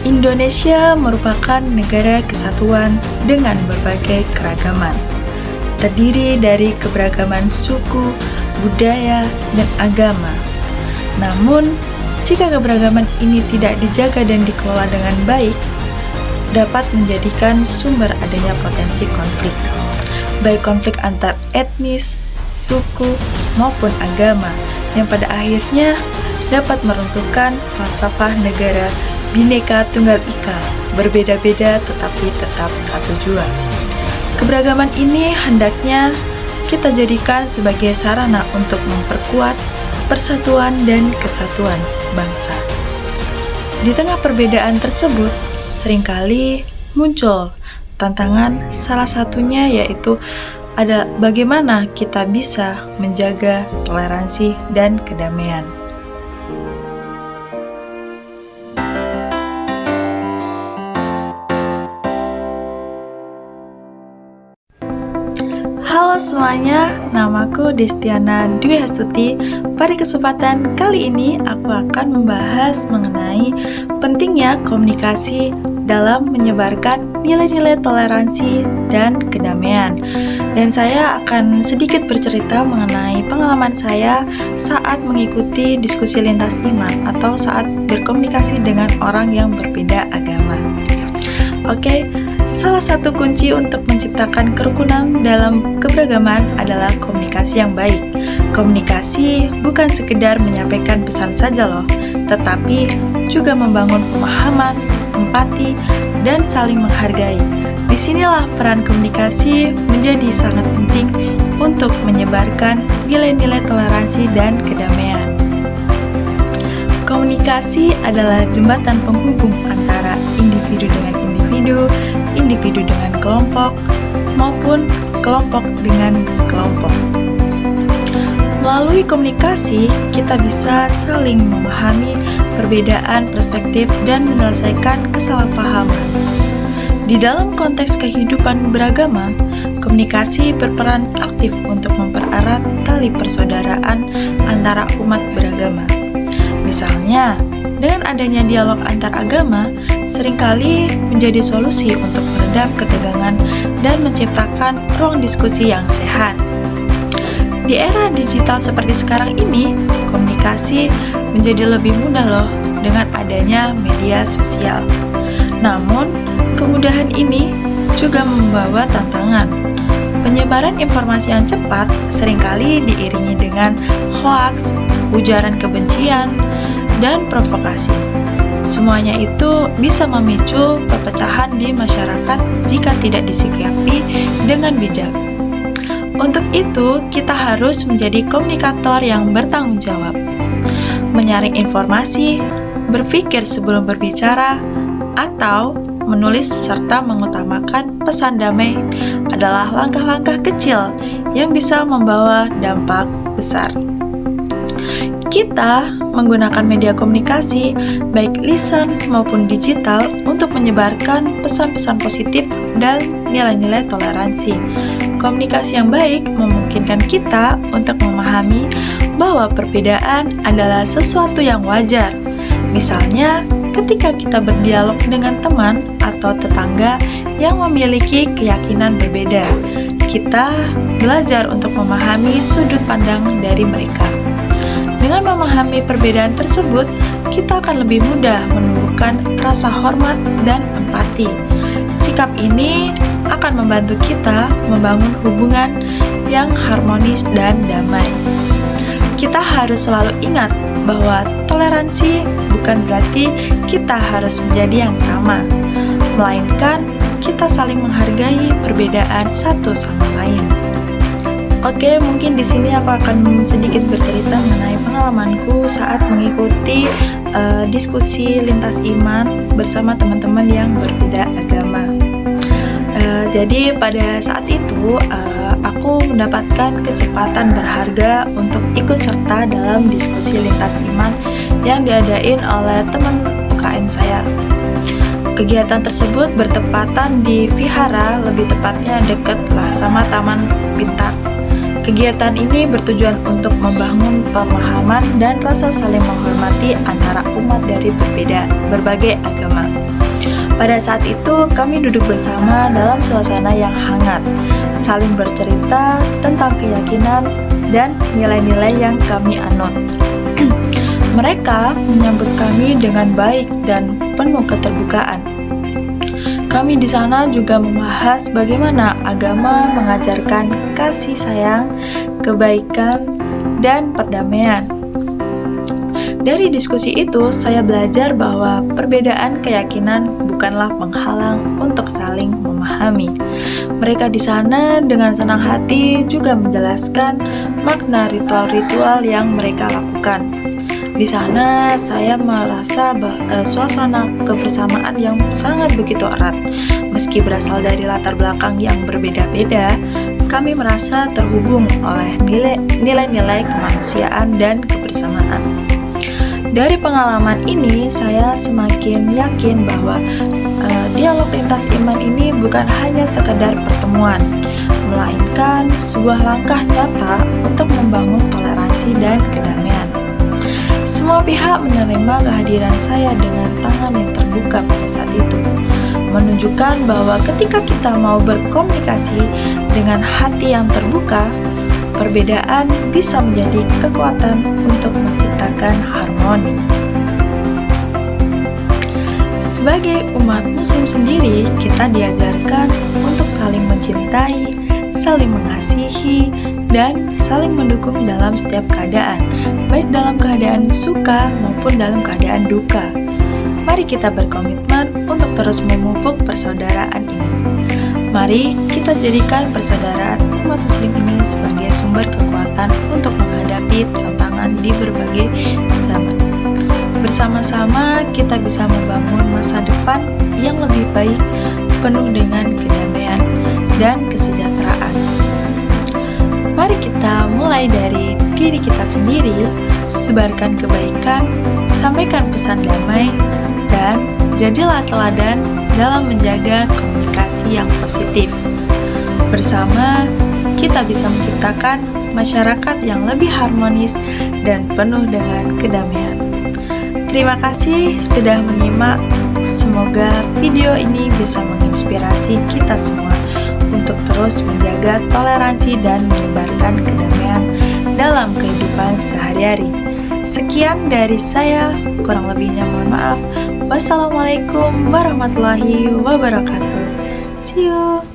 Indonesia merupakan negara kesatuan dengan berbagai keragaman, terdiri dari keberagaman suku, budaya, dan agama. Namun, jika keberagaman ini tidak dijaga dan dikelola dengan baik, dapat menjadikan sumber adanya potensi konflik, baik konflik antar etnis, suku, maupun agama, yang pada akhirnya dapat meruntuhkan falsafah negara Bhinneka Tunggal Ika, berbeda-beda tetapi tetap satu jua. Keberagaman ini hendaknya kita jadikan sebagai sarana untuk memperkuat persatuan dan kesatuan bangsa. Di tengah perbedaan tersebut, seringkali muncul tantangan, salah satunya yaitu ada bagaimana kita bisa menjaga toleransi dan kedamaian. Halo semuanya, namaku Destiana Dwi Hastuti. Pada kesempatan kali ini aku akan membahas mengenai pentingnya komunikasi dalam menyebarkan nilai-nilai toleransi dan kedamaian. Dan saya akan sedikit bercerita mengenai pengalaman saya saat mengikuti diskusi lintas iman atau saat berkomunikasi dengan orang yang berbeda agama. Oke, salah satu kunci untuk menciptakan kerukunan dalam keberagaman adalah komunikasi yang baik. Komunikasi bukan sekedar menyampaikan pesan saja loh, tetapi juga membangun pemahaman, empati, dan saling menghargai. Disinilah peran komunikasi menjadi sangat penting untuk menyebarkan nilai-nilai toleransi dan kedamaian. Komunikasi adalah jembatan penghubung antara individu dengan individu dengan kelompok, maupun kelompok dengan kelompok. Melalui komunikasi, kita bisa saling memahami perbedaan perspektif dan menyelesaikan kesalahpahaman. Di dalam konteks kehidupan beragama, komunikasi berperan aktif untuk mempererat tali persaudaraan antara umat beragama. Misalnya, dengan adanya dialog antar agama, seringkali menjadi solusi untuk meredam ketegangan dan menciptakan ruang diskusi yang sehat. Di era digital seperti sekarang ini, komunikasi menjadi lebih mudah loh dengan adanya media sosial. Namun, kemudahan ini juga membawa tantangan. Penyebaran informasi yang cepat seringkali diiringi dengan hoaks, ujaran kebencian, dan provokasi. Semuanya itu bisa memicu perpecahan di masyarakat jika tidak disikapi dengan bijak. Untuk itu, kita harus menjadi komunikator yang bertanggung jawab, menyaring informasi, berpikir sebelum berbicara, atau menulis serta mengutamakan pesan damai adalah langkah-langkah kecil yang bisa membawa dampak besar. Kita menggunakan media komunikasi, baik lisan maupun digital, untuk menyebarkan pesan-pesan positif dan nilai-nilai toleransi. Komunikasi yang baik memungkinkan kita untuk memahami bahwa perbedaan adalah sesuatu yang wajar. Misalnya, ketika kita berdialog dengan teman atau tetangga yang memiliki keyakinan berbeda, kita belajar untuk memahami sudut pandang dari mereka. Dengan memahami perbedaan tersebut, kita akan lebih mudah menumbuhkan rasa hormat dan empati. Sikap ini akan membantu kita membangun hubungan yang harmonis dan damai. Kita harus selalu ingat bahwa toleransi bukan berarti kita harus menjadi yang sama, melainkan kita saling menghargai perbedaan satu sama lain. Oke, mungkin di sini aku akan sedikit bercerita mengenai pengalamanku saat mengikuti diskusi lintas iman bersama teman-teman yang berbeda agama. Jadi pada saat itu aku mendapatkan kesempatan berharga untuk ikut serta dalam diskusi lintas iman yang diadain oleh teman UKM saya. Kegiatan tersebut bertepatan di Vihara, lebih tepatnya dekat lah sama Taman Bintang. Kegiatan ini bertujuan untuk membangun pemahaman dan rasa saling menghormati antara umat dari berbagai agama. Pada saat itu, kami duduk bersama dalam suasana yang hangat, saling bercerita tentang keyakinan dan nilai-nilai yang kami anut. Mereka menyambut kami dengan baik dan penuh keterbukaan. Kami di sana juga membahas bagaimana agama mengajarkan kasih sayang, kebaikan, dan perdamaian. Dari diskusi itu, saya belajar bahwa perbedaan keyakinan bukanlah penghalang untuk saling memahami. Mereka di sana dengan senang hati juga menjelaskan makna ritual-ritual yang mereka lakukan. Di sana saya merasa suasana kebersamaan yang sangat begitu erat. Meski berasal dari latar belakang yang berbeda-beda, kami merasa terhubung oleh nilai-nilai kemanusiaan dan kebersamaan. Dari pengalaman ini, saya semakin yakin bahwa dialog lintas iman ini bukan hanya sekedar pertemuan, melainkan sebuah langkah nyata untuk membangun toleransi dan kedamaian. Semua pihak menerima kehadiran saya dengan tangan yang terbuka pada saat itu, menunjukkan bahwa ketika kita mau berkomunikasi dengan hati yang terbuka, perbedaan bisa menjadi kekuatan untuk menciptakan harmoni. Sebagai umat muslim sendiri, kita diajarkan untuk saling mencintai, saling mengasihi, dan saling mendukung dalam setiap keadaan, baik dalam keadaan suka maupun dalam keadaan duka. Mari kita berkomitmen untuk terus memupuk persaudaraan ini. Mari kita jadikan persaudaraan umat muslim ini sebagai sumber kekuatan untuk menghadapi tantangan di berbagai zaman. Bersama-sama kita bisa membangun masa depan yang lebih baik, penuh dengan kedamaian dan kesejahteraan. Mari kita mulai dari diri kita sendiri, sebarkan kebaikan, sampaikan pesan damai, dan jadilah teladan dalam menjaga komunikasi yang positif. Bersama, kita bisa menciptakan masyarakat yang lebih harmonis dan penuh dengan kedamaian. Terima kasih sudah menyimak. Semoga video ini bisa menginspirasi kita semua untuk terus menjaga toleransi dan menyebarkan kedamaian dalam kehidupan sehari-hari. Sekian dari saya, kurang lebihnya mohon maaf. Wassalamualaikum warahmatullahi wabarakatuh. See you.